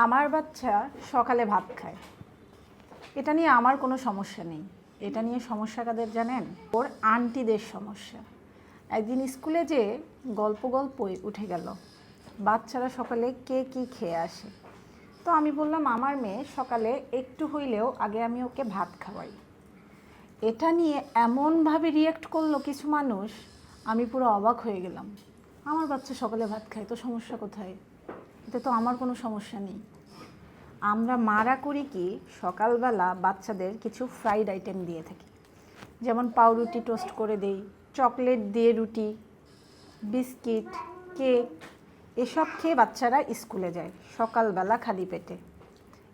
আমার বাচ্চা সকালে ভাত খায়, এটা নিয়ে আমার কোনো সমস্যা নেই। এটা নিয়ে সমস্যা কাদের জানেন? ওর আন্টিদের সমস্যা। একদিন স্কুলে যে গল্পই উঠে গেল, বাচ্চারা সকালে কে কী খেয়ে আসে। তো আমি বললাম আমার মেয়ে সকালে একটু হইলেও আগে আমি ওকে ভাত খাওয়াই। এটা নিয়ে এমনভাবে রিয়েক্ট করলো কিছু মানুষ, আমি পুরো অবাক হয়ে গেলাম। আমার বাচ্চা সকালে ভাত খায়, তো সমস্যা কোথায়? এতে তো আমার কোনো সমস্যা নেই। আমরা মারা করি কি, সকালবেলা বাচ্চাদের কিছু ফ্রাইড আইটেম দিয়ে থাকি, যেমন পাউরুটি টোস্ট করে দেই, চকলেট দিয়ে রুটি, বিস্কিট, কেক, এসব খেয়ে বাচ্চারা স্কুলে যায় সকালবেলা খালি পেটে।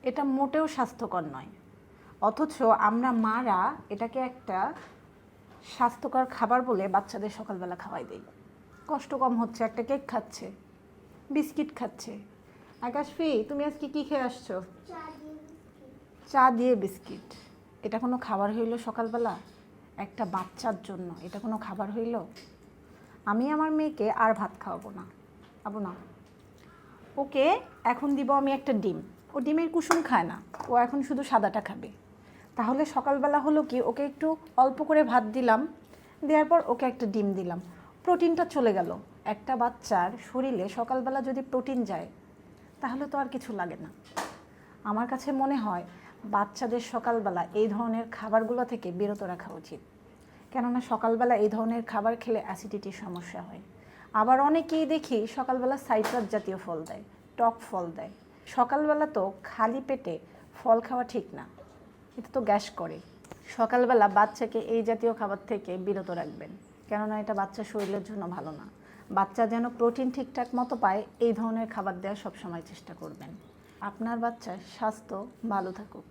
এটা মোটেও স্বাস্থ্যকর নয়। অথচ আমরা মারা এটাকে একটা স্বাস্থ্যকর খাবার বলে বাচ্চাদের সকালবেলা খাওয়াই দেই। কষ্ট কম হচ্ছে, একটা কেক খাচ্ছে, বিস্কিট খাচ্ছে। আকাশফি, তুমি আজকে কী খেয়ে আসছো? চা দিয়ে বিস্কিট। এটা কোনো খাবার হইল সকালবেলা? একটা বাচ্চার জন্য এটা কোনো খাবার হইল? আমি আমার মেয়েকে আর ভাত খাওয়াবো না। ওকে এখন দিব আমি একটা ডিম। ও ডিমের কুসুম খায় না, ও এখন শুধু সাদাটা খাবে। তাহলে সকালবেলা হলো কি, ওকে একটু অল্প করে ভাত দিলাম, দেওয়ার পর ওকে একটা ডিম দিলাম, প্রোটিনটা চলে গেল। একটা বাচ্চার শরীরে সকালবেলা যদি প্রোটিন যায় তাহলে তো আর কিছু লাগে না। আমার কাছে মনে হয় বাচ্চাদের সকালবেলা এই ধরনের খাবারগুলো থেকে বিরত রাখা উচিত। কেননা সকালবেলা এই ধরনের খাবার খেলে অ্যাসিডিটির সমস্যা হয়। আবার অনেকেই দেখি সকালবেলা সাইট্রাস জাতীয় ফল দেয়, টক ফল দেয়। সকালবেলা তো খালি পেটে ফল খাওয়া ঠিক না, এটা তো গ্যাস করে। সকালবেলা বাচ্চাকে এই জাতীয় খাবার থেকে বিরত রাখবেন, কেননা এটা বাচ্চার শরীরের জন্য ভালো না। বাচ্চা যেন প্রোটিন ঠিকঠাক মতো পায়, এই ধরনের খাবার দেওয়ার সবসময় চেষ্টা করবেন। আপনার বাচ্চার স্বাস্থ্য ভালো থাকুক।